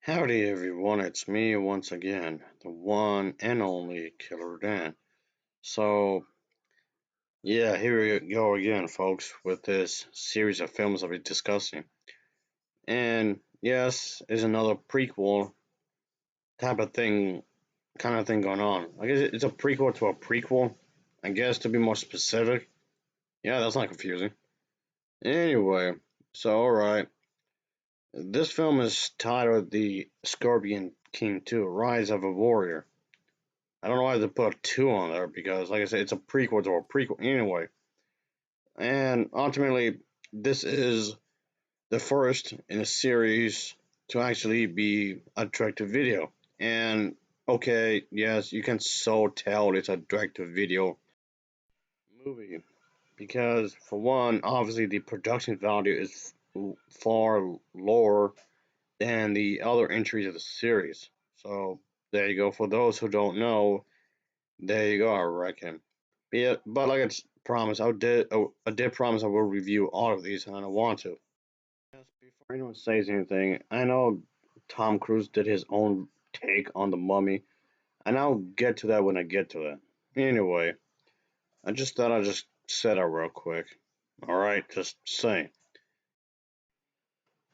Howdy everyone, it's me once again, the one and only Killer Dan. So, yeah, here we go again, folks, with this series of films I'll be discussing. And yes, is another prequel type of thing, kind of thing going on. I guess it's a prequel to a prequel, I guess to be more specific. Yeah, that's not confusing. Anyway, so alright, this film is titled The Scorpion King 2 Rise of a Warrior. I don't know why they put a 2 on there because, like I said, it's a prequel to a prequel anyway. And ultimately, this is the first in a series to actually be a direct to video. And okay, yes, you can so tell it's a direct to video movie because, for one, obviously the production value is far lower than the other entries of the series. So there you go. For those who don't know, there you go, I reckon. Yeah, but like it's promised, I did promise I will review all of these, and I want to. Yes, before anyone says anything, I know Tom Cruise did his own take on the Mummy, and I'll get to that when I get to that. Anyway, I just thought I'd just say that real quick. All right, just saying.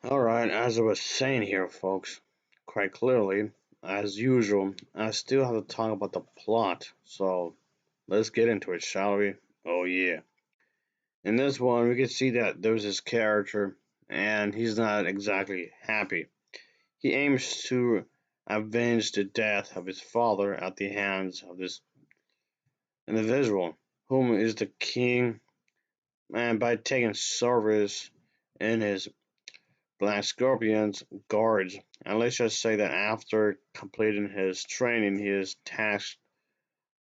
All right, as I was saying here, folks, quite clearly, as usual, I still have to talk about the plot. So let's get into it, shall we? Oh yeah. In this one, we can see that there's this character, and he's not exactly happy. He aims to avenge the death of his father at the hands of this individual, whom is the king, and by taking service in his Black Scorpion's guards. And let's just say that after completing his training, he is tasked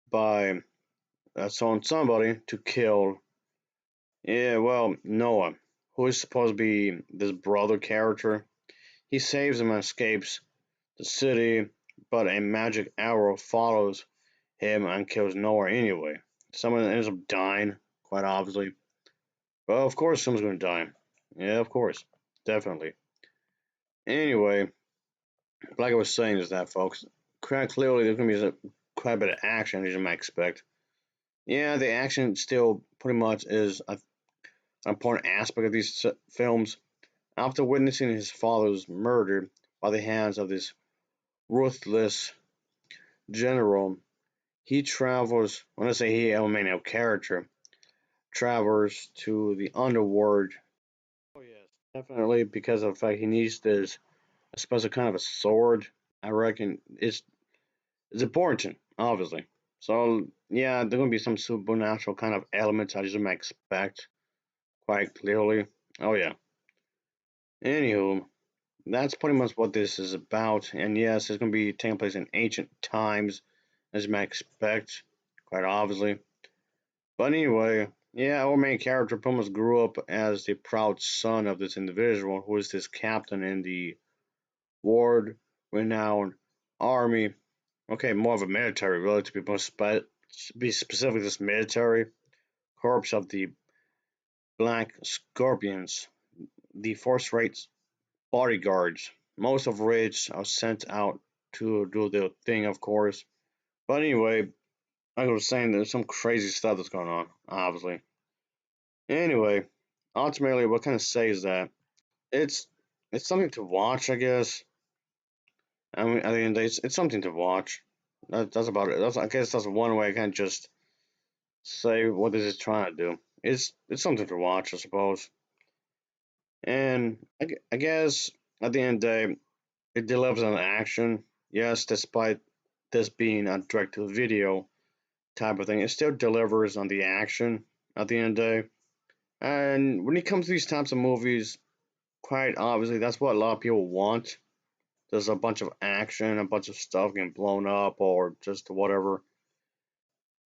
by somebody to kill, yeah, well, Noah, who is supposed to be this brother character. He saves him and escapes the city, but a magic arrow follows him and kills Noah anyway. Someone ends up dying, quite obviously. Well, of course someone's going to die. Yeah, of course. Definitely. Anyway, like I was saying is that, folks, quite clearly there's going to be quite a bit of action, as you might expect. Yeah, the action still pretty much is an important aspect of these films. After witnessing his father's murder by the hands of this ruthless general, he travels, when I say he, I mean a character, travels to the underworld. Oh, yes. Definitely because of the fact he needs this, a special kind of a sword. I reckon it's important, obviously. So, yeah, there's going to be some supernatural kind of elements I just might expect quite clearly. Oh, yeah. Anywho, that's pretty much what this is about. And yes, it's going to be taking place in ancient times, as you might expect, quite obviously. But anyway, yeah, our main character Pumas grew up as the proud son of this individual who is this captain in the world renowned army. Okay, more of a military, really, to be be specific, this military corps of the Black Scorpions, the first rate bodyguards, most of which are sent out to do their thing, of course. But anyway, like I was saying, there's some crazy stuff that's going on, obviously. Anyway, ultimately, what kind of say is that it's it's something to watch, I guess. I mean, it's something to watch. That's about it. I guess that's one way I can just say what this is trying to do. It's something to watch, I suppose. And I guess at the end of the day, it delivers on action. Yes, despite this being a direct-to-video type of thing, it still delivers on the action at the end of the day. And when it comes to these types of movies, quite obviously, that's what a lot of people want. There's a bunch of action, a bunch of stuff getting blown up, or just whatever.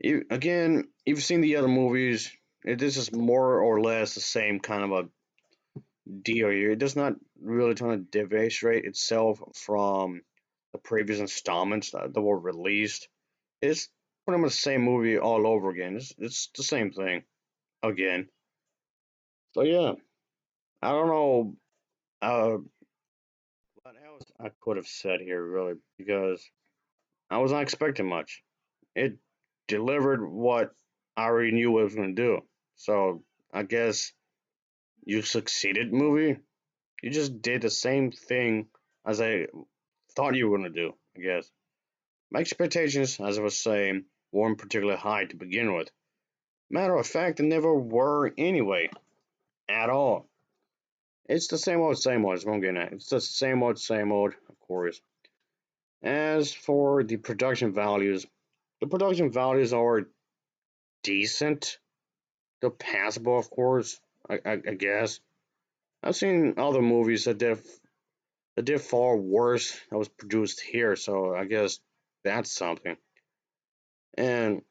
Again, you've seen the other movies. This is more or less the same kind of a deal here. It does not really try to deviate itself from the previous installments that were released. It's pretty much the same movie all over again. It's the same thing again. So yeah, I don't know. Uh, what else I could have said here, really, because I was not expecting much. It delivered what I already knew it was going to do. So I guess you succeeded, movie. You just did the same thing as I thought you were going to do, I guess. My expectations, as I was saying, weren't particularly high to begin with. Matter of fact, they never were anyway, at all. It's the same old, is what I'm getting at. It's the same old, of course. As for the production values are decent. They're passable, of course, I guess. I've seen other movies that did far worse that was produced here, so I guess that's something. And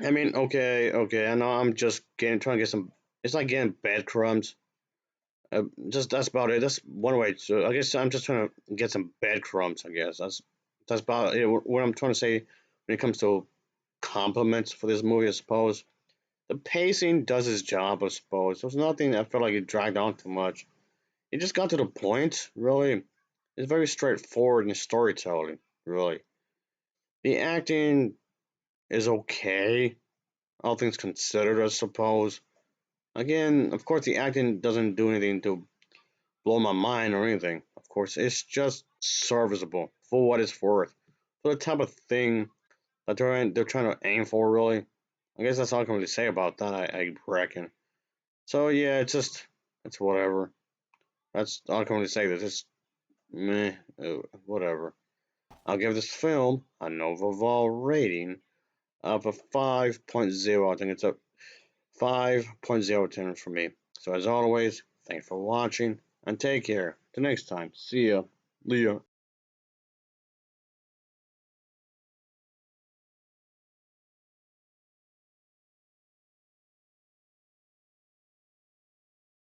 I mean, okay, I know I'm just getting trying to get some. It's like getting breadcrumbs. Just that's about it. That's one way. So I guess I'm just trying to get some breadcrumbs. I guess that's about it. What I'm trying to say when it comes to compliments for this movie, I suppose. The pacing does its job, I suppose. There's nothing I felt like it dragged on too much. It just got to the point, really. It's very straightforward in storytelling, really. The acting is okay, all things considered, I suppose. Again, of course, the acting doesn't do anything to blow my mind or anything. Of course, it's just serviceable for what it's worth. For the type of thing that they're trying to aim for, really. I guess that's all I can really say about that, I reckon. So, yeah, it's whatever. That's all I can really say. That it's meh, whatever. I'll give this film an overall rating of a 5.0. I think it's a 5.0 for me. So as always, thanks for watching and take care. Till next time, see ya. Leah.